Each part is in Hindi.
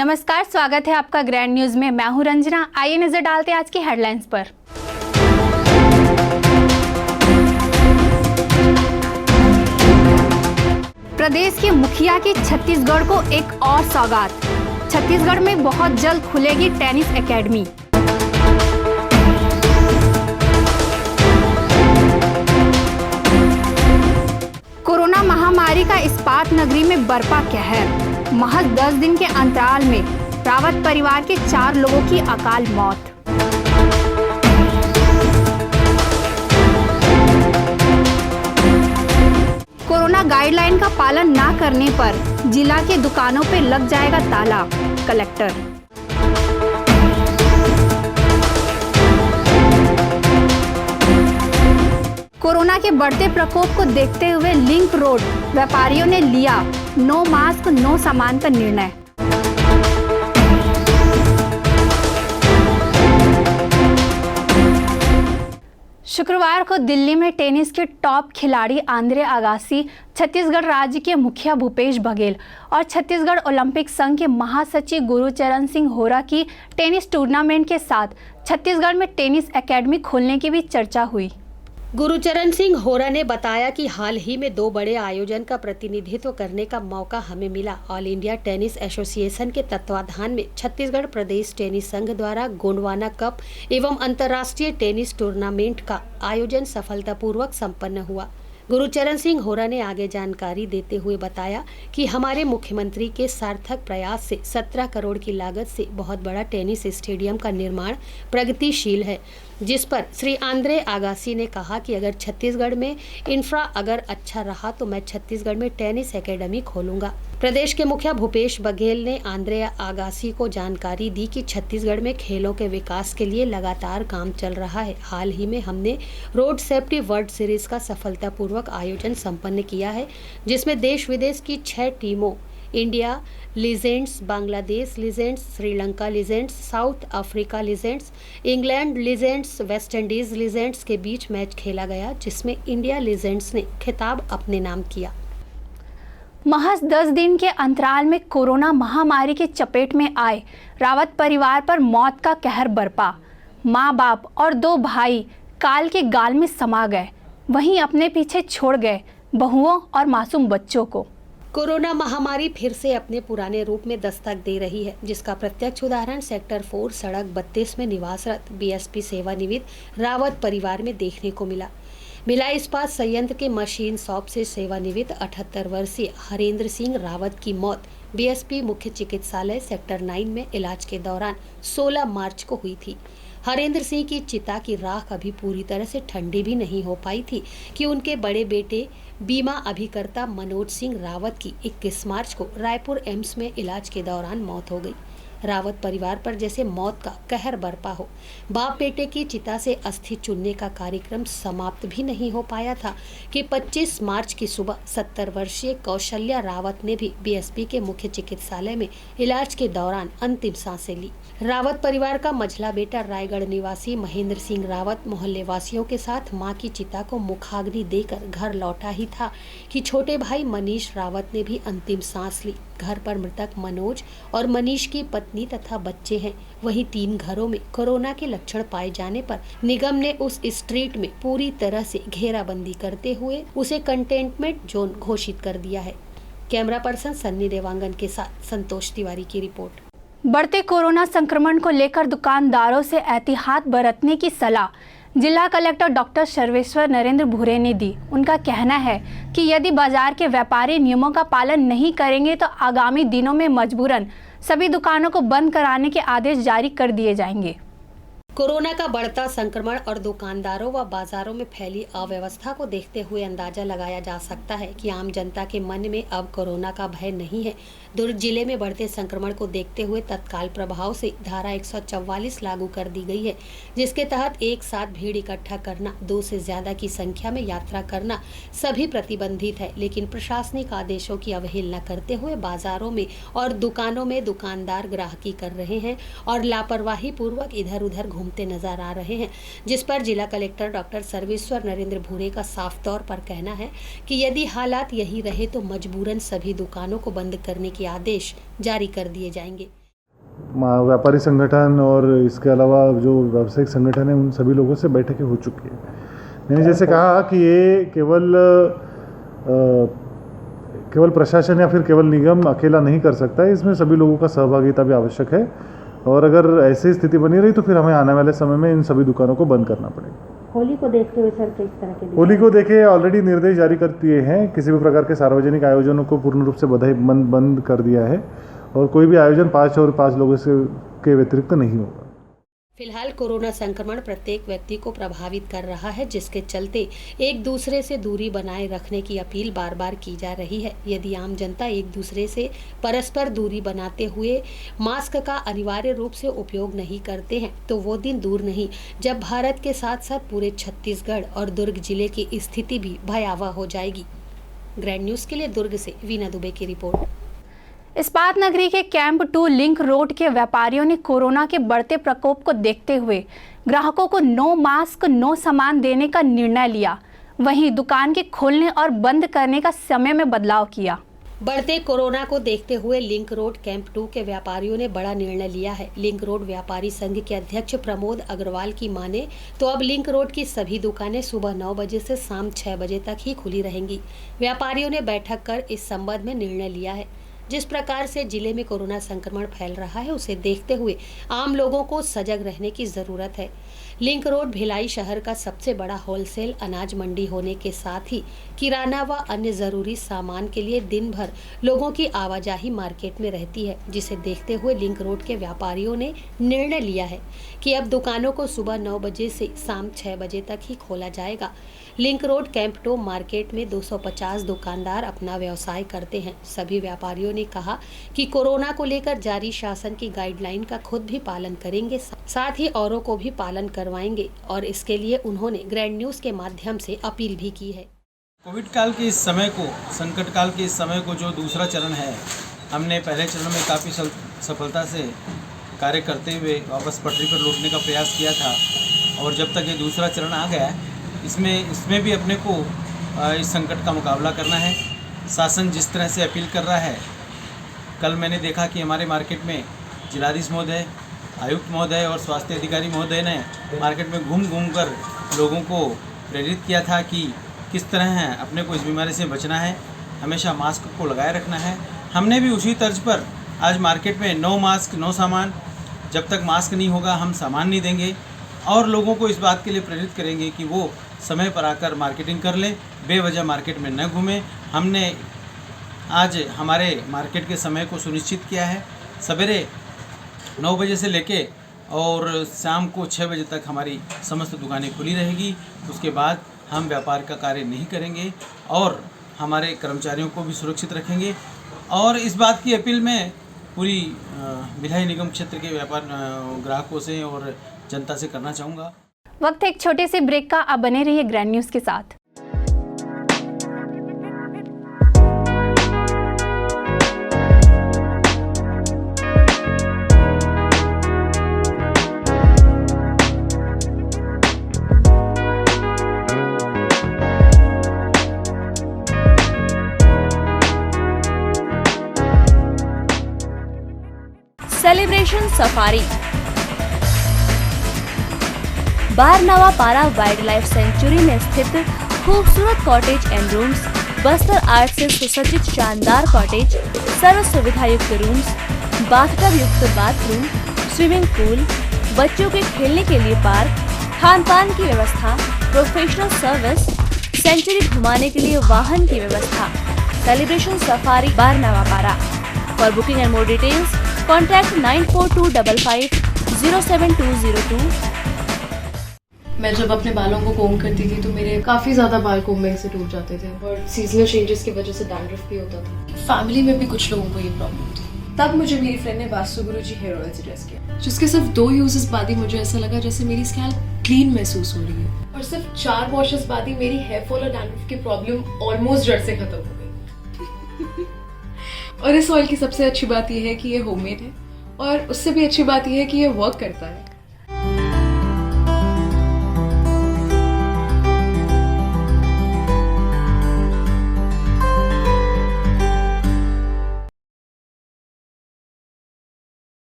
नमस्कार, स्वागत है आपका ग्रैंड न्यूज में। मैं हूं रंजना। आइए नजर डालते हैं आज की हेडलाइंस पर। प्रदेश के मुखिया की छत्तीसगढ़ को एक और सौगात। छत्तीसगढ़ में बहुत जल्द खुलेगी टेनिस एकेडमी। कोरोना महामारी का इस्पात नगरी में बरपा कहर। महज 10 दिन के अंतराल में रावत परिवार के 4 लोगों की अकाल मौत। कोरोना गाइडलाइन का पालन न करने पर जिला के दुकानों पर लग जाएगा ताला, कलेक्टर। कोरोना के बढ़ते प्रकोप को देखते हुए लिंक रोड व्यापारियों ने लिया नो मास्क नो सामान का निर्णय। शुक्रवार को दिल्ली में टेनिस के टॉप खिलाड़ी आंद्रे अगासी, छत्तीसगढ़ राज्य के मुखिया भूपेश बघेल और छत्तीसगढ़ ओलंपिक संघ के महासचिव गुरुचरण सिंह होरा की टेनिस टूर्नामेंट के साथ छत्तीसगढ़ में टेनिस एकेडमी खोलने की भी चर्चा हुई। गुरुचरण सिंह होरा ने बताया कि हाल ही में 2 बड़े आयोजन का प्रतिनिधित्व करने का मौका हमें मिला। ऑल इंडिया टेनिस एसोसिएशन के तत्वाधान में छत्तीसगढ़ प्रदेश टेनिस संघ द्वारा गोंडवाना कप एवं अंतर्राष्ट्रीय टेनिस टूर्नामेंट का आयोजन सफलतापूर्वक संपन्न हुआ। गुरुचरण सिंह होरा ने आगे जानकारी देते हुए बताया कि हमारे मुख्यमंत्री के सार्थक प्रयास से 17 करोड़ की लागत से बहुत बड़ा टेनिस स्टेडियम का निर्माण प्रगतिशील है, जिस पर श्री आंद्रे आगासी ने कहा कि अगर छत्तीसगढ़ में इंफ्रा अगर अच्छा रहा तो मैं छत्तीसगढ़ में टेनिस एकेडमी खोलूंगा। प्रदेश के मुखिया भूपेश बघेल ने आंद्रे आगासी को जानकारी दी कि छत्तीसगढ़ में खेलों के विकास के लिए लगातार काम चल रहा है। हाल ही में हमने रोड सेफ्टी वर्ल्ड सीरीज का सफलतापूर्वक आयोजन संपन्न किया है, जिसमें देश विदेश की 6 टीमों India legends, Bangladesh legends, Sri Lanka legends, south Africa legends, England legends, West Indies legends के बीच मैच खेला गया, जिसमें इंडिया लीजेंड्स ने खिताब अपने नाम किया। महज 10 दिन के अंतराल में कोरोना महामारी की चपेट में आए रावत परिवार पर मौत का कहर बरपा। माँ बाप और 2 भाई काल के गाल में समा गए, वहीं अपने पीछे छोड़ गए बहुओं और मासूम बच्चों को। कोरोना महामारी फिर से अपने पुराने रूप में दस्तक दे रही है, जिसका प्रत्यक्ष उदाहरण सेक्टर 4 सड़क 32 में निवासरत बीएसपी सेवानिवृत्त रावत परिवार में देखने को मिला इस्पात संयंत्र के मशीन शॉप से सेवानिवृत्त 78 वर्षीय हरेंद्र सिंह रावत की मौत बीएसपी मुख्य चिकित्सालय सेक्टर 9 में इलाज के दौरान 16 मार्च को हुई थी। हरेंद्र सिंह की चिता की राख अभी पूरी तरह से ठंडी भी नहीं हो पाई थी कि उनके बड़े बेटे बीमा अभिकर्ता मनोज सिंह रावत की 21 मार्च को रायपुर एम्स में इलाज के दौरान मौत हो गई। रावत परिवार पर जैसे मौत का कहर बरपा हो। बाप बेटे की चिता से अस्थि चुनने का कार्यक्रम समाप्त भी नहीं हो पाया था कि 25 मार्च की सुबह 70 वर्षीय कौशल्या रावत ने भी बीएसपी के मुख्य चिकित्सालय में इलाज के दौरान अंतिम सांसें ली। रावत परिवार का मझला बेटा रायगढ़ निवासी महेंद्र सिंह रावत मोहल्ले वासियों के साथ मां की चिता को मुखाग्नि देकर घर लौटा ही था कि छोटे भाई मनीष रावत ने भी अंतिम सांस ली। घर पर मृतक मनोज और मनीष की पत्नी तथा बच्चे हैं। वहीं 3 घरों में कोरोना के लक्षण पाए जाने पर निगम ने उस स्ट्रीट में पूरी तरह से घेराबंदी करते हुए उसे कंटेनमेंट जोन घोषित कर दिया है। कैमरा पर्सन सन्नी देवांगन के साथ संतोष तिवारी की रिपोर्ट। बढ़ते कोरोना संक्रमण को लेकर दुकानदारों से एहतियात बरतने की सलाह जिला कलेक्टर डॉक्टर सर्वेश्वर नरेंद्र भूरे ने दी। उनका कहना है कि यदि बाजार के व्यापारी नियमों का पालन नहीं करेंगे तो आगामी दिनों में मजबूरन सभी दुकानों को बंद कराने के आदेश जारी कर दिए जाएंगे। कोरोना का बढ़ता संक्रमण और दुकानदारों व बाजारों में फैली अव्यवस्था को देखते हुए अंदाजा लगाया जा सकता है कि आम जनता के मन में अब कोरोना का भय नहीं है। दुर्ग जिले में बढ़ते संक्रमण को देखते हुए तत्काल प्रभाव से धारा 144 लागू कर दी गई है, जिसके तहत एक साथ भीड़ इकट्ठा करना, 2 से ज्यादा की संख्या में यात्रा करना सभी प्रतिबंधित है। लेकिन प्रशासनिक आदेशों की अवहेलना करते हुए बाजारों में और दुकानों में दुकानदार ग्राहकी कर रहे हैं और लापरवाही पूर्वक इधर उधर घूमते नजर आ रहे हैं, जिस पर जिला कलेक्टर डॉक्टर सर्वेश्वर नरेंद्र भूरे का साफ तौर पर कहना है कि यदि हालात यही रहे तो मजबूरन सभी दुकानों को बंद करने के आदेश जारी कर दिए जाएंगे। व्यापारी संगठन और इसके अलावा जो व्यावसायिक संगठन है उन सभी लोगों से बैठकें हो चुकी है। मैंने जैसे कहा कि ये केवल प्रशासन या फिर केवल निगम अकेला नहीं कर सकता है, इसमें सभी लोगों का सहभागिता भी आवश्यक है। और अगर ऐसी स्थिति बनी रही तो फिर हमें आने वाले समय में इन सभी दुकानों को बंद करना पड़ेगा। होली को देखते हुए सर किस तरह के होली को देखे ऑलरेडी निर्देश जारी कर दिए हैं, किसी भी प्रकार के सार्वजनिक आयोजनों को पूर्ण रूप से बंद कर दिया है और कोई भी आयोजन 5 लोगों से के व्यतिरिक्त नहीं होगा। फिलहाल कोरोना संक्रमण प्रत्येक व्यक्ति को प्रभावित कर रहा है, जिसके चलते एक दूसरे से दूरी बनाए रखने की अपील बार बार की जा रही है। यदि आम जनता एक दूसरे से परस्पर दूरी बनाते हुए मास्क का अनिवार्य रूप से उपयोग नहीं करते हैं तो वो दिन दूर नहीं जब भारत के साथ साथ पूरे छत्तीसगढ़ और दुर्ग जिले की स्थिति भी भयावह हो जाएगी। ग्रैंड न्यूज के लिए दुर्ग से वीना दुबे की रिपोर्ट। इस्पात नगरी के कैंप 2 लिंक रोड के व्यापारियों ने कोरोना के बढ़ते प्रकोप को देखते हुए ग्राहकों को नो मास्क नो सामान देने का निर्णय लिया। वहीं दुकान के खोलने और बंद करने का समय में बदलाव किया। बढ़ते कोरोना को देखते हुए लिंक रोड कैंप 2 के व्यापारियों ने बड़ा निर्णय लिया है। लिंक रोड व्यापारी संघ के अध्यक्ष प्रमोद अग्रवाल की माने तो अब लिंक रोड की सभी दुकानें सुबह 9 बजे से शाम 6 बजे तक ही खुली रहेंगी। व्यापारियों ने बैठक कर इस संबंध में निर्णय लिया है। जिस प्रकार से जिले में कोरोना संक्रमण फैल रहा है उसे देखते हुए आम लोगों को सजग रहने की जरूरत है। लिंक रोड भिलाई शहर का सबसे बड़ा होलसेल अनाज मंडी होने के साथ ही किराना व अन्य जरूरी सामान के लिए दिन भर लोगों की आवाजाही मार्केट में रहती है, जिसे देखते हुए लिंक रोड के व्यापारियों ने निर्णय लिया है कि अब दुकानों को सुबह 9 बजे से शाम 6 बजे तक ही खोला जाएगा। लिंक रोड कैंप 2 मार्केट में 250 दुकानदार अपना व्यवसाय करते हैं। सभी व्यापारियों ने कहा कि कोरोना को लेकर जारी शासन की गाइडलाइन का खुद भी पालन करेंगे, साथ ही औरों को भी पालन करवाएंगे और इसके लिए उन्होंने ग्रैंड न्यूज के माध्यम से अपील भी की है। कोविड काल के इस समय को, संकट काल के इस समय को जो दूसरा चरण है, हमने पहले चरण में काफ़ी सफलता से कार्य करते हुए वापस पटरी पर लौटने का प्रयास किया था और जब तक ये दूसरा चरण आ गया इसमें भी अपने को इस संकट का मुकाबला करना है। शासन जिस तरह से अपील कर रहा है, कल मैंने देखा कि हमारे मार्केट में जिलाधीश महोदय, आयुक्त महोदय और स्वास्थ्य अधिकारी महोदय ने मार्केट में घूम कर लोगों को प्रेरित किया था कि किस तरह है अपने को इस बीमारी से बचना है, हमेशा मास्क को लगाए रखना है। हमने भी उसी तर्ज पर आज मार्केट में नो मास्क नो सामान, जब तक मास्क नहीं होगा हम सामान नहीं देंगे और लोगों को इस बात के लिए प्रेरित करेंगे कि वो समय पर आकर मार्केटिंग कर लें, बेवजह मार्केट में न घूमें। हमने आज हमारे मार्केट के समय को सुनिश्चित किया है। सवेरे 9 बजे से लेके और शाम को 6 बजे तक हमारी समस्त दुकानें खुली रहेगी। उसके बाद हम व्यापार का कार्य नहीं करेंगे और हमारे कर्मचारियों को भी सुरक्षित रखेंगे। और इस बात की अपील मैं पूरी भिलाई निगम क्षेत्र के व्यापार ग्राहकों से और जनता से करना चाहूँगा। वक्त एक छोटे से ब्रेक का, आप बने रहिए ग्रैंड न्यूज के साथ। Celebration safari Barnawapara wild life sanctuary में स्थित खूबसूरत cottage and rooms, Bastar art से सुसज्जित शानदार कॉटेज, सर्व सुविधा युक्त रूम्स, बाथटब युक्त बाथरूम, स्विमिंग पूल, बच्चों के खेलने के लिए पार्क, खान पान की व्यवस्था, प्रोफेशनल सर्विस, सेंचुरी घुमाने के लिए वाहन की व्यवस्था। Celebration safari Barnawapara. For booking and more details contact 9425507202। मैं जब अपने बालों को कोम करती थी तो मेरे काफी ज्यादा बाल कोम्बिंग से टूट जाते थे और सीजनल चेंजेस की वजह से डैंड्रफ भी होता था। फैमिली में भी कुछ लोगों को ये प्रॉब्लम थी। तब मुझे मेरी फ्रेंड ने वास्तु गुरुजी हेयर ऑयल सजेस्ट किया, जिसके सिर्फ 2 यूजेस बाद ही मुझे ऐसा लगा जैसे मेरी स्कैल्प क्लीन महसूस हो रही है और सिर्फ 4 वॉशेस बाद ही मेरी हेयर फॉल और डैंड्रफ की प्रॉब्लम ऑलमोस्ट जड़ से खत्म हो गई। और इस ऑयल की सबसे अच्छी बात यह है कि ये होममेड है और उससे भी अच्छी बात यह है कि ये वर्क करता है।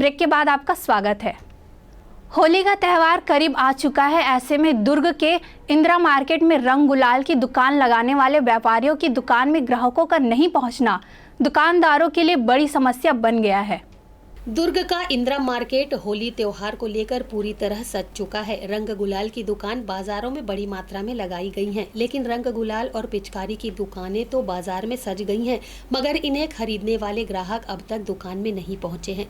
ब्रेक के बाद आपका स्वागत है। होली का त्यौहार करीब आ चुका है। ऐसे में दुर्ग के इंदिरा मार्केट में रंग गुलाल की दुकान लगाने वाले व्यापारियों की दुकान में ग्राहकों का नहीं पहुंचना दुकानदारों के लिए बड़ी समस्या बन गया है। दुर्ग का इंदिरा मार्केट होली त्योहार को लेकर पूरी तरह सज चुका है। रंग गुलाल की दुकान बाजारों में बड़ी मात्रा में लगाई गई हैं, लेकिन रंग गुलाल और पिचकारी की दुकानें तो बाजार में सज गई हैं, मगर इन्हें खरीदने वाले ग्राहक अब तक दुकान में नहीं पहुंचे हैं।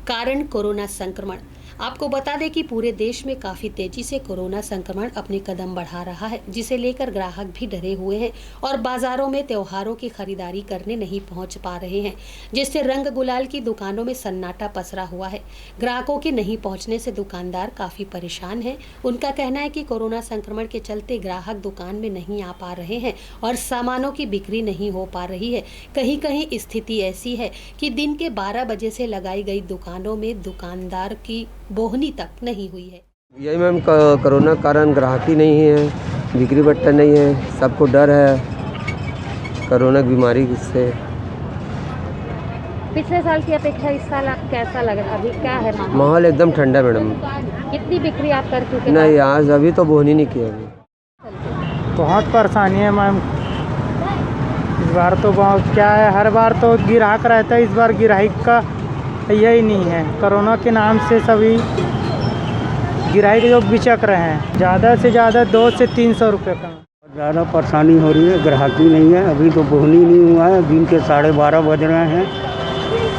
कारण कोरोना संक्रमण। आपको बता दें कि पूरे देश में काफी तेजी से कोरोना संक्रमण अपने कदम बढ़ा रहा है, जिसे लेकर ग्राहक भी डरे हुए हैं और बाजारों में त्योहारों की खरीदारी करने नहीं पहुंच पा रहे हैं, जिससे रंग गुलाल की दुकानों में सन्नाटा पसरा हुआ है। ग्राहकों के नहीं पहुंचने से दुकानदार काफी परेशान हैं। उनका कहना है कि कोरोना संक्रमण के चलते ग्राहक दुकान में नहीं आ पा रहे हैं और सामानों की बिक्री नहीं हो पा रही है। कहीं कहीं स्थिति ऐसी है कि दिन के 12 बजे से लगाई गई दुकानों में दुकानदार की बोहनी तक नहीं हुई है। यही मैम कोरोना कारण ग्राहकी नहीं है, बिक्री बट्टा नहीं है, सबको डर है कोरोना बीमारी से। पिछले साल की अपेक्षा इस साल कैसा लग रहा है? अभी क्या है माहौल? एकदम ठंडा मैडम। कितनी बिक्री आप कर चुके? नहीं, आज अभी तो बोहनी नहीं किया अभी। बहुत परेशानी है मैम इस बार तो। बहुत क्या है, हर बार तो ग्राहक रहता है, इस बार ग्राहक का यही नहीं है। कोरोना के नाम से सभी ग्राहक जो बिचक रहे हैं, ज़्यादा से ज़्यादा 200 से 300 रुपये का। ज़्यादा परेशानी हो रही है, ग्राहकी नहीं है। अभी तो बोहनी नहीं हुआ है, दिन के 12:30 बज रहे हैं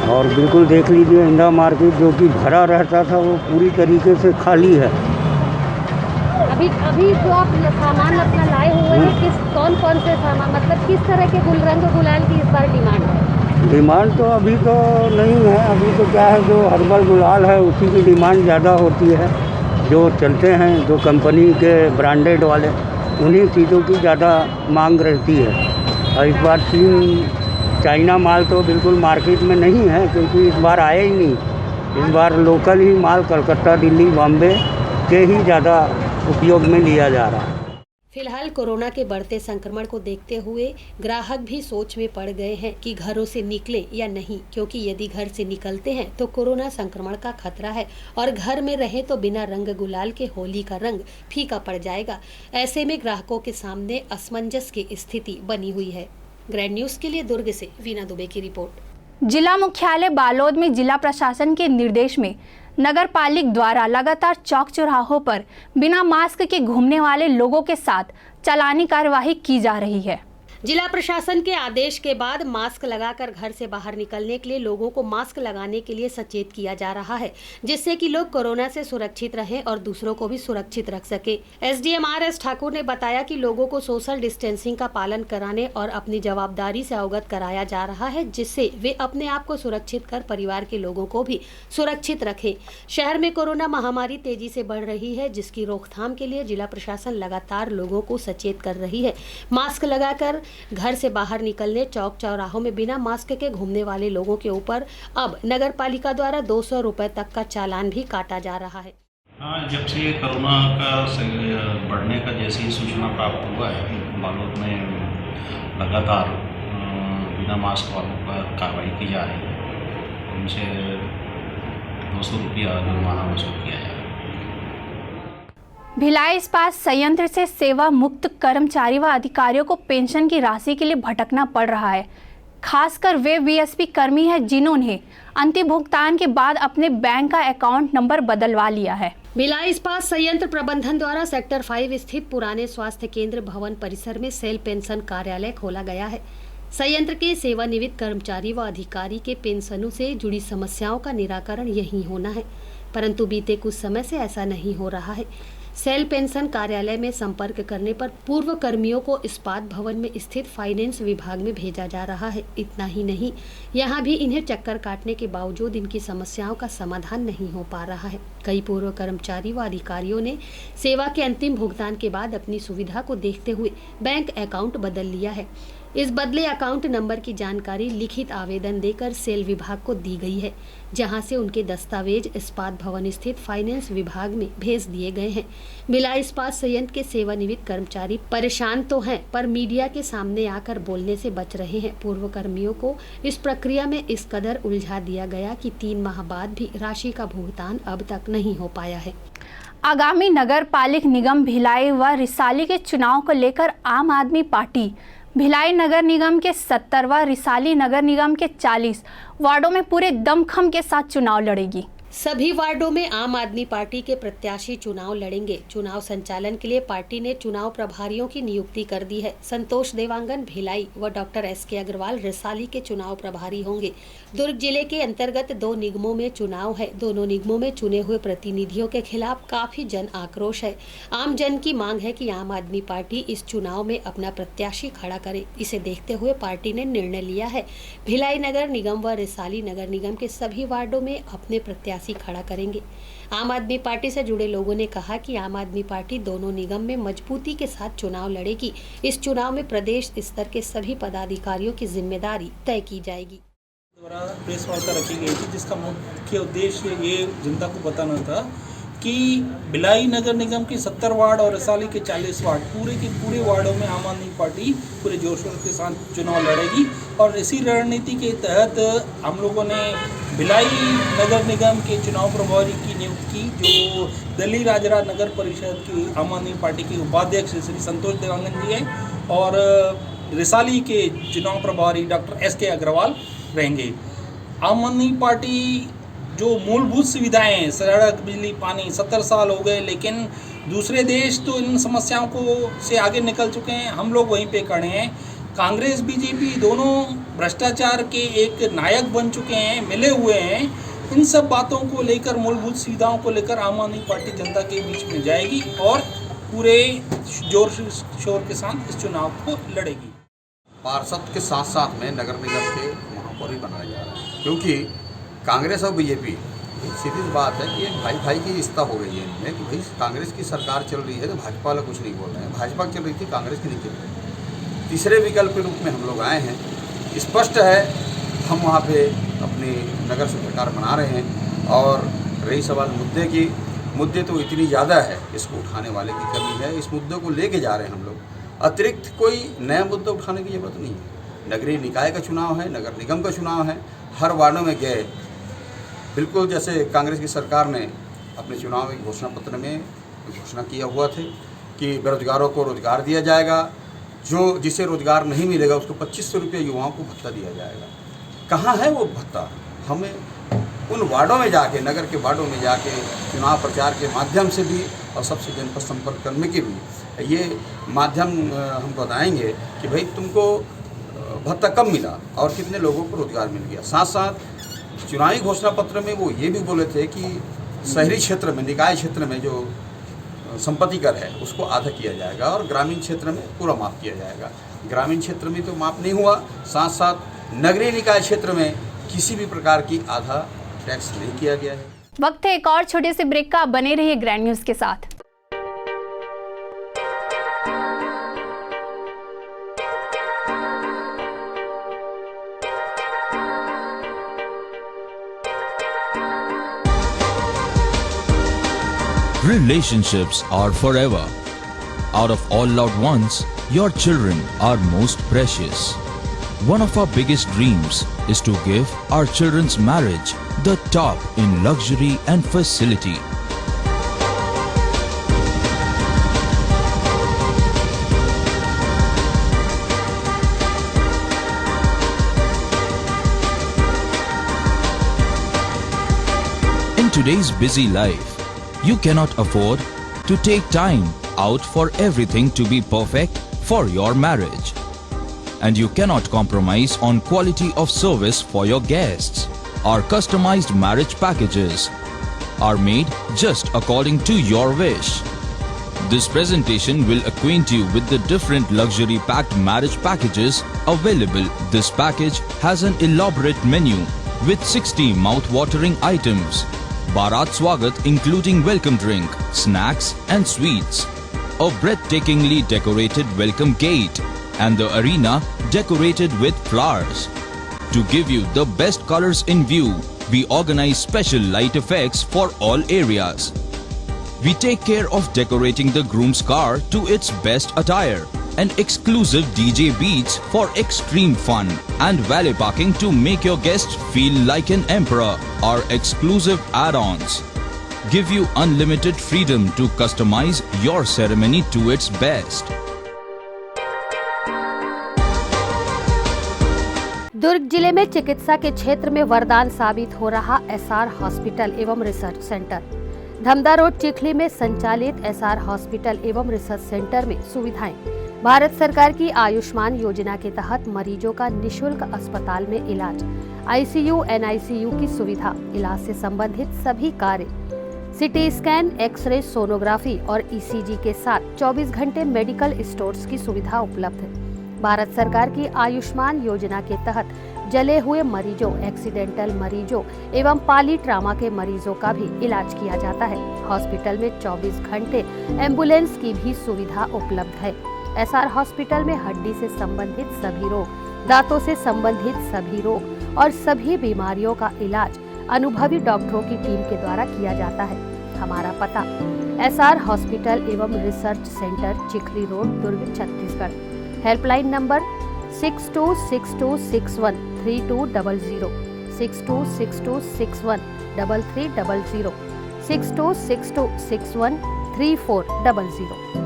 और बिल्कुल देख लीजिए इंदिरा मार्केट जो कि भरा रहता था वो पूरी तरीके से खाली है। अभी जो आप सामान अपना लाए हुए हैं, कौन कौन से सामान, मतलब किस तरह के रंग गुलाल की इस बार डिमांड है? डिमांड तो अभी तो नहीं है। अभी तो क्या है, जो हर्बल गुलाल है उसी की डिमांड ज़्यादा होती है। जो चलते हैं, जो कंपनी के ब्रांडेड वाले, उन्हीं चीज़ों की ज़्यादा मांग रहती है। और इस बार चाइना माल तो बिल्कुल मार्केट में नहीं है, क्योंकि इस बार आया ही नहीं। इस बार लोकल ही माल कलकत्ता, दिल्ली, बॉम्बे के ही ज़्यादा उपयोग में लिया जा रहा है। फिलहाल कोरोना के बढ़ते संक्रमण को देखते हुए ग्राहक भी सोच में पड़ गए हैं कि घरों से निकलें या नहीं, क्योंकि यदि घर से निकलते हैं तो कोरोना संक्रमण का खतरा है और घर में रहे तो बिना रंग गुलाल के होली का रंग फीका पड़ जाएगा। ऐसे में ग्राहकों के सामने असमंजस की स्थिति बनी हुई है। ग्रैंड न्यूज़ के लिए दुर्ग से वीना दुबे की रिपोर्ट। जिला मुख्यालय बालोद में जिला प्रशासन के निर्देश में नगर पालिका द्वारा लगातार चौक चौराहों पर बिना मास्क के घूमने वाले लोगों के साथ चालानी कार्यवाही की जा रही है। जिला प्रशासन के आदेश के बाद मास्क लगाकर घर से बाहर निकलने के लिए लोगों को मास्क लगाने के लिए सचेत किया जा रहा है, जिससे कि लोग कोरोना से सुरक्षित रहें और दूसरों को भी सुरक्षित रख सके। SDM RS. ठाकुर ने बताया कि लोगों को सोशल डिस्टेंसिंग का पालन कराने और अपनी जवाबदारी से अवगत कराया जा रहा है, जिससे वे अपने आप को सुरक्षित कर परिवार के लोगों को भी सुरक्षित रखें। शहर में कोरोना महामारी तेजी से बढ़ रही है, जिसकी रोकथाम के लिए जिला प्रशासन लगातार लोगों को सचेत कर रही है। मास्क लगाकर घर से बाहर निकलने, चौक चौराहों में बिना मास्क के घूमने वाले लोगों के ऊपर अब नगर पालिका द्वारा 200 रुपए तक का चालान भी काटा जा रहा है। हाँ, जब से कोरोना का बढ़ने का जैसे ही सूचना प्राप्त हुआ है, बालोद में लगातार बिना मास्क वालों पर कार्रवाई की जा रही है। उनसे 200 रुपया जुर्माना वसूल किया जा रहा है। भिलाई इस्पात संयंत्र से सेवा मुक्त कर्मचारी व अधिकारियों को पेंशन की राशि के लिए भटकना पड़ रहा है। खासकर वे बीएसपी कर्मी हैं जिन्होंने अंतिम भुगतान के बाद अपने बैंक का अकाउंट नंबर बदलवा लिया है। भिलाई इस्पात संयंत्र प्रबंधन द्वारा सेक्टर 5 स्थित पुराने स्वास्थ्य केंद्र भवन परिसर में सेल पेंशन कार्यालय खोला गया है। संयंत्र के सेवानिवृत्त कर्मचारी व अधिकारी के पेंशनों से जुड़ी समस्याओं का निराकरण यहीं होना है, परंतु बीते कुछ समय से ऐसा नहीं हो रहा है। सेल पेंशन कार्यालय में संपर्क करने पर पूर्व कर्मियों को इस्पात भवन में स्थित फाइनेंस विभाग में भेजा जा रहा है। इतना ही नहीं, यहाँ भी इन्हें चक्कर काटने के बावजूद इनकी समस्याओं का समाधान नहीं हो पा रहा है। कई पूर्व कर्मचारी व अधिकारियों ने सेवा के अंतिम भुगतान के बाद अपनी सुविधा को देखते हुए बैंक अकाउंट बदल लिया है। इस बदले अकाउंट नंबर की जानकारी लिखित आवेदन देकर सेल विभाग को दी गई है, जहां से उनके दस्तावेज इस्पात भवन स्थित फाइनेंस विभाग में भेज दिए गए हैं। भिलाई इस्पात संयंत्र के सेवानिवृत्त कर्मचारी परेशान तो हैं, पर मीडिया के सामने आकर बोलने से बच रहे हैं। पूर्व कर्मियों को इस प्रक्रिया में इस कदर उलझा दिया गया कि 3 माह बाद भी राशि का भुगतान अब तक नहीं हो पाया है। आगामी नगर पालिक निगम भिलाई व रिसाली के चुनाव को लेकर आम आदमी पार्टी भिलाई नगर निगम के 70 व रिसाली नगर निगम के 40 वार्डों में पूरे दमखम के साथ चुनाव लड़ेगी। सभी वार्डों में आम आदमी पार्टी के प्रत्याशी चुनाव लड़ेंगे। चुनाव संचालन के लिए पार्टी ने चुनाव प्रभारियों की नियुक्ति कर दी है। संतोष देवांगन भिलाई व डॉक्टर SK अग्रवाल रिसाली के चुनाव प्रभारी होंगे। दुर्ग जिले के अंतर्गत 2 निगमों में चुनाव है। दोनों निगमों में चुने हुए प्रतिनिधियों के खिलाफ काफी जन आक्रोश है। आम जन की मांग है कि आम आदमी पार्टी इस चुनाव में अपना प्रत्याशी खड़ा करे। इसे देखते हुए पार्टी ने निर्णय लिया है, भिलाई नगर निगम व रिसाली नगर निगम के सभी वार्डों में अपने प्रत्याशी खड़ा करेंगे। आम आदमी पार्टी से जुड़े लोगों ने कहा कि आम आदमी पार्टी दोनों निगम में मजबूती के साथ चुनाव लड़ेगी। इस चुनाव में प्रदेश स्तर के सभी पदाधिकारियों की जिम्मेदारी तय की जाएगी। द्वारा प्रेस वार्ता रखी गई थी, जिसका मुख्य उद्देश्य ये जनता को बताना था कि भिलाई नगर निगम के 70 वार्ड और रिसाली के 40 वार्ड पूरे के पूरे वार्डों में आम आदमी पार्टी पूरे जोर शोर के साथ चुनाव लड़ेगी। और इसी रणनीति के तहत हम लोगों ने भिलाई नगर निगम के चुनाव प्रभारी की नियुक्ति की, जो दिल्ली राजरा नगर परिषद की आम आदमी पार्टी के उपाध्यक्ष श्री संतोष देवांगन जी हैं, और रिसाली के चुनाव प्रभारी डॉक्टर SK अग्रवाल रहेंगे। आम आदमी पार्टी जो मूलभूत सुविधाएं हैं, सड़क, बिजली, पानी, 70 साल हो गए, लेकिन दूसरे देश तो इन समस्याओं को से आगे निकल चुके हैं, हम लोग वहीं पे खड़े हैं। कांग्रेस BJP दोनों भ्रष्टाचार के एक नायक बन चुके हैं, मिले हुए हैं। इन सब बातों को लेकर, मूलभूत सुविधाओं को लेकर आम आदमी पार्टी जनता के बीच में जाएगी और पूरे जोर शोर के साथ इस चुनाव को लड़ेगी। पार्षद के साथ साथ में नगर निगम के महापौर भी बनाया जा रहा है, क्योंकि कांग्रेस और BJP सीधी बात है कि भाई की रिश्ता हो गई है इनमें कि भाई कांग्रेस की सरकार चल रही है तो भाजपा वाला कुछ नहीं बोल रहे हैं, भाजपा चल रही थी, कांग्रेस की नहीं चल रही। तीसरे विकल्प के रूप में हम लोग आए हैं। स्पष्ट है हम वहाँ पे अपनी नगर से सरकार बना रहे हैं। और रही सवाल मुद्दे की, मुद्दे तो इतनी ज़्यादा है, इसको उठाने वाले की कमी है। इस मुद्दे को लेके जा रहे हैं हम लोग, अतिरिक्त कोई नया मुद्दा उठाने की ज़रूरत नहीं है। नगरीय निकाय का चुनाव है, नगर निगम का चुनाव है, हर वार्डों में गए, बिल्कुल जैसे कांग्रेस की सरकार ने अपने चुनाव के घोषणा पत्र में घोषणा किया हुआ थे कि बेरोजगारों को रोजगार दिया जाएगा, जो जिसे रोजगार नहीं मिलेगा उसको 2500 रुपये युवाओं को भत्ता दिया जाएगा। कहाँ है वो भत्ता? हमें उन वार्डों में जाके, नगर के वार्डों में जाके चुनाव प्रचार के माध्यम से भी और सबसे जनपद संपर्क करने के भी ये माध्यम हम बताएंगे कि भाई तुमको भत्ता कब मिला और कितने लोगों को रोजगार मिल गया। साथ साथ चुनावी घोषणा पत्र में वो ये भी बोले थे कि शहरी क्षेत्र में, निकाय क्षेत्र में जो संपत्ति कर है उसको आधा किया जाएगा और ग्रामीण क्षेत्र में पूरा माफ़ किया जाएगा। ग्रामीण क्षेत्र में तो माफ़ नहीं हुआ, साथ साथ नगरीय निकाय क्षेत्र में किसी भी प्रकार की आधा टैक्स नहीं किया गया है। वक्त है एक और छोटे से ब्रेक का, बने रहिए ग्रैंड न्यूज़ के साथ। Relationships are forever. Out of all loved ones, your children are most precious. One of our biggest dreams is to give our children's marriage the top in luxury and facility. In today's busy life, you cannot afford to take time out for everything to be perfect for your marriage. And you cannot compromise on quality of service for your guests. Our customized marriage packages are made just according to your wish. This presentation will acquaint you with the different luxury packed marriage packages available. This package has an elaborate menu with 60 mouth-watering items. Bharat Swagat including welcome drink, snacks and sweets. A breathtakingly decorated welcome gate. and the arena decorated with flowers. To give you the best colors in view, we organize special light effects for all areas. We take care of decorating the groom's car to its best attire and exclusive DJ beats for extreme fun and valet parking to make your guests feel like an emperor. Our exclusive add-ons give you unlimited freedom to customize your ceremony to its best. दुर्ग जिले में चिकित्सा के क्षेत्र में वरदान साबित हो रहा एसआर हॉस्पिटल एवं research centre. Dhamda road Chikhli में संचालित एसआर हॉस्पिटल एवं रिसर्च सेंटर में सुविधाएं भारत सरकार की आयुष्मान योजना के तहत मरीजों का निशुल्क अस्पताल में इलाज, आईसीयू एनआईसीयू की सुविधा, इलाज से संबंधित सभी कार्य, सिटी स्कैन, एक्सरे, सोनोग्राफी और ईसीजी के साथ 24 घंटे मेडिकल स्टोर्स की सुविधा उपलब्ध है। भारत सरकार की आयुष्मान योजना के तहत जले हुए मरीजों, एक्सीडेंटल मरीजों एवं पाली ट्रामा के मरीजों का भी इलाज किया जाता है। हॉस्पिटल में 24 घंटे एम्बुलेंस की भी सुविधा उपलब्ध है। एसआर हॉस्पिटल में हड्डी से संबंधित सभी रोग, दांतों से संबंधित सभी रोग और सभी बीमारियों का इलाज अनुभवी डॉक्टरों की टीम के द्वारा किया जाता है। हमारा पता एसआर हॉस्पिटल एवं research centre, Chikhli road, Durg, Chhattisgarh. Helpline number 626261 3200, 626261 3300, 626261 3400।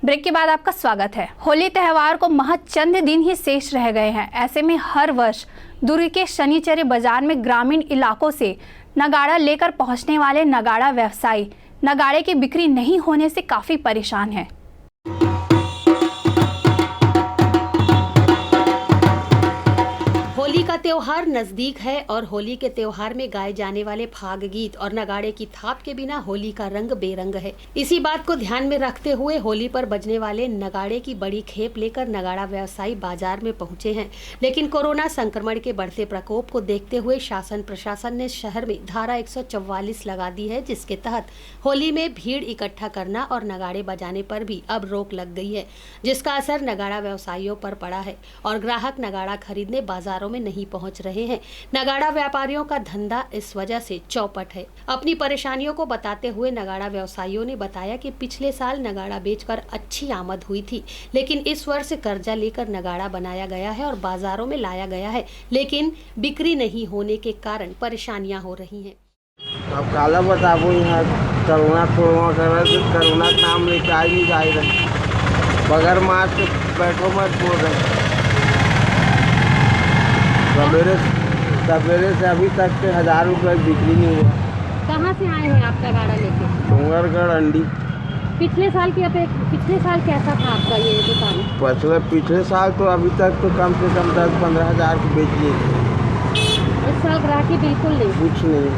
Break के बाद आपका स्वागत है। होली त्यौहार को महज चंद दिन ही शेष रह गए हैं। ऐसे में हर वर्ष दुर्ग के शनिचरी बाजार में ग्रामीण इलाकों से नगाड़ा लेकर पहुंचने वाले नगाड़ा व्यवसायी नगाड़े की बिक्री नहीं होने से काफी परेशान हैं। होली का त्योहार नजदीक है और होली के त्योहार में गाए जाने वाले फाग गीत और नगाड़े की थाप के बिना होली का रंग बेरंग है। इसी बात को ध्यान में रखते हुए होली पर बजने वाले नगाड़े की बड़ी खेप लेकर नगाड़ा व्यवसायी बाजार में पहुंचे हैं। लेकिन कोरोना संक्रमण के बढ़ते प्रकोप को देखते हुए शासन प्रशासन ने शहर में धारा 144 लगा दी है, जिसके तहत होली में भीड़ इकट्ठा करना और नगाड़े बजाने पर भी अब रोक लग गई है, जिसका असर नगाड़ा व्यवसायियों पर पड़ा है और ग्राहक नगाड़ा खरीदने बाजारों में नहीं पहुंच रहे हैं। नगाड़ा व्यापारियों का धंधा इस वजह से चौपट है। अपनी परेशानियों को बताते हुए नगाड़ा व्यवसायियों ने बताया कि पिछले साल नगाड़ा बेचकर अच्छी आमद हुई थी, लेकिन इस वर्ष कर्जा लेकर नगाड़ा बनाया गया है और बाजारों में लाया गया है, लेकिन बिक्री नहीं होने के कारण परेशानियां हो रही हैं। अब काला बताबो यहाँ करुणा करुणा नाम लेके आई नहीं जा रही, बगैर मास्क बैठो मत बोल रहे। सवेरे से अभी तक के 1000 रुपये बिक्री नहीं हुआ। कहाँ से आए हैं आप नगाड़ा लेके? डूंगरगढ़ अंडी। पिछले साल कैसा था आपका ये दुकान? पिछले साल तो अभी तक तो कम से कम 10-15 हज़ार की बेच लिए थे। इस साल ग्राहकी बिल्कुल नहीं? कुछ नहीं।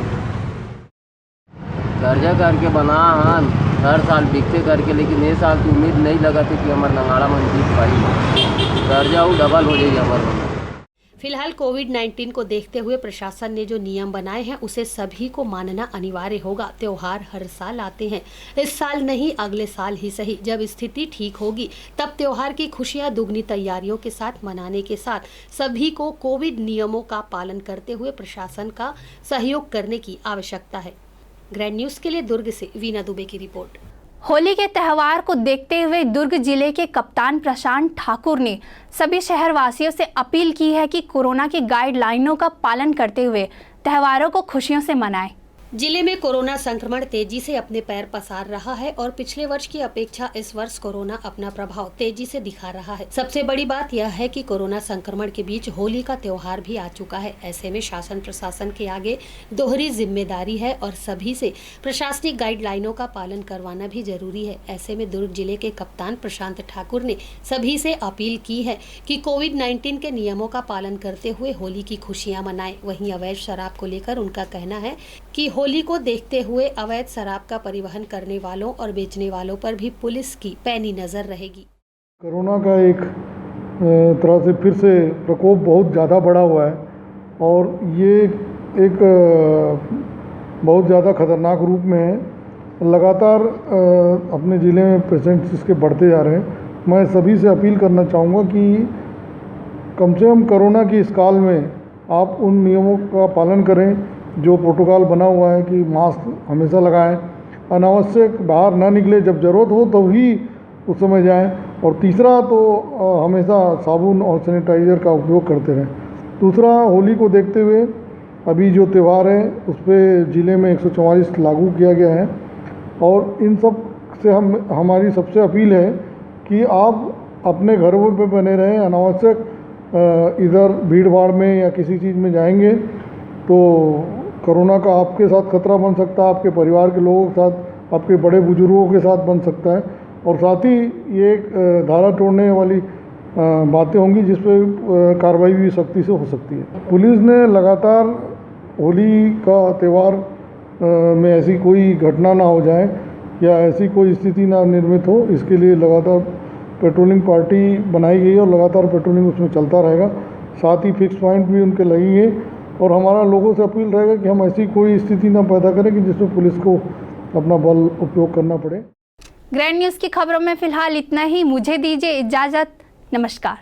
कर्जा करके बना हम हर साल बिकते करके, लेकिन ये साल तो उम्मीद नहीं लगा थी कि हमारा नगाड़ा मन जीत पाई। कर्जा वो डबल हो जाएगी हमारा। फिलहाल कोविड-19 को देखते हुए प्रशासन ने जो नियम बनाए हैं उसे सभी को मानना अनिवार्य होगा। त्योहार हर साल आते हैं, इस साल नहीं अगले साल ही सही। जब स्थिति ठीक होगी तब त्योहार की खुशियां दुगनी तैयारियों के साथ मनाने के साथ सभी को कोविड नियमों का पालन करते हुए प्रशासन का सहयोग करने की आवश्यकता है। ग्रैंड न्यूज़ के लिए दुर्ग से वीना दुबे की रिपोर्ट। होली के त्यौहार को देखते हुए दुर्ग जिले के कप्तान प्रशांत ठाकुर ने सभी शहरवासियों से अपील की है कि कोरोना की गाइडलाइनों का पालन करते हुए त्योहारों को खुशियों से मनाएं। जिले में कोरोना संक्रमण तेजी से अपने पैर पसार रहा है और पिछले वर्ष की अपेक्षा इस वर्ष कोरोना अपना प्रभाव तेजी से दिखा रहा है। सबसे बड़ी बात यह है कि कोरोना संक्रमण के बीच होली का त्योहार भी आ चुका है। ऐसे में शासन प्रशासन के आगे दोहरी जिम्मेदारी है और सभी से प्रशासनिक गाइडलाइनों का पालन करवाना भी जरूरी है। ऐसे में दुर्ग जिले के कप्तान प्रशांत ठाकुर ने सभी से अपील की है कि कोविड-19 के नियमों का पालन करते हुए होली की खुशियां मनाएं। वहीं अवैध शराब को लेकर उनका कहना है कि होली को देखते हुए अवैध शराब का परिवहन करने वालों और बेचने वालों पर भी पुलिस की पैनी नजर रहेगी। कोरोना का एक तरह से फिर से प्रकोप बहुत ज़्यादा बढ़ा हुआ है और ये एक बहुत ज़्यादा खतरनाक रूप में है। लगातार अपने ज़िले में पेशेंट्स इसके बढ़ते जा रहे हैं। मैं सभी से अपील करना चाहूँगा कि कम से कम कोरोना की इस काल में आप उन नियमों का पालन करें जो प्रोटोकॉल बना हुआ है कि मास्क हमेशा लगाएं, अनावश्यक बाहर ना निकले, जब ज़रूरत हो तो ही उस समय जाएं, और तीसरा तो हमेशा साबुन और सैनिटाइज़र का उपयोग करते रहें। दूसरा, होली को देखते हुए अभी जो त्यौहार है उस पर ज़िले में 144 लागू किया गया है, और इन सब से हमारी सबसे अपील है कि आप अपने घरों पे बने रहें। अनावश्यक इधर भीड़ भाड़ में या किसी चीज़ में जाएंगे तो कोरोना का आपके साथ खतरा बन सकता है, आपके परिवार के लोगों के साथ, आपके बड़े बुजुर्गों के साथ बन सकता है, और साथ ही ये एक धारा तोड़ने वाली बातें होंगी जिस पर कार्रवाई भी सख्ती से हो सकती है। पुलिस ने लगातार होली का त्यौहार में ऐसी कोई घटना ना हो जाए या ऐसी कोई स्थिति ना निर्मित हो, इसके लिए लगातार पेट्रोलिंग पार्टी बनाई गई है और लगातार पेट्रोलिंग उसमें चलता रहेगा। साथ ही फिक्स पॉइंट भी उनके लगेंगे, और हमारा लोगों से अपील रहेगा कि हम ऐसी कोई स्थिति ना पैदा करें कि जिसमें पुलिस को अपना बल उपयोग करना पड़े। ग्रैंड न्यूज़ की खबरों में फिलहाल इतना ही। मुझे दीजिए इजाज़त। नमस्कार।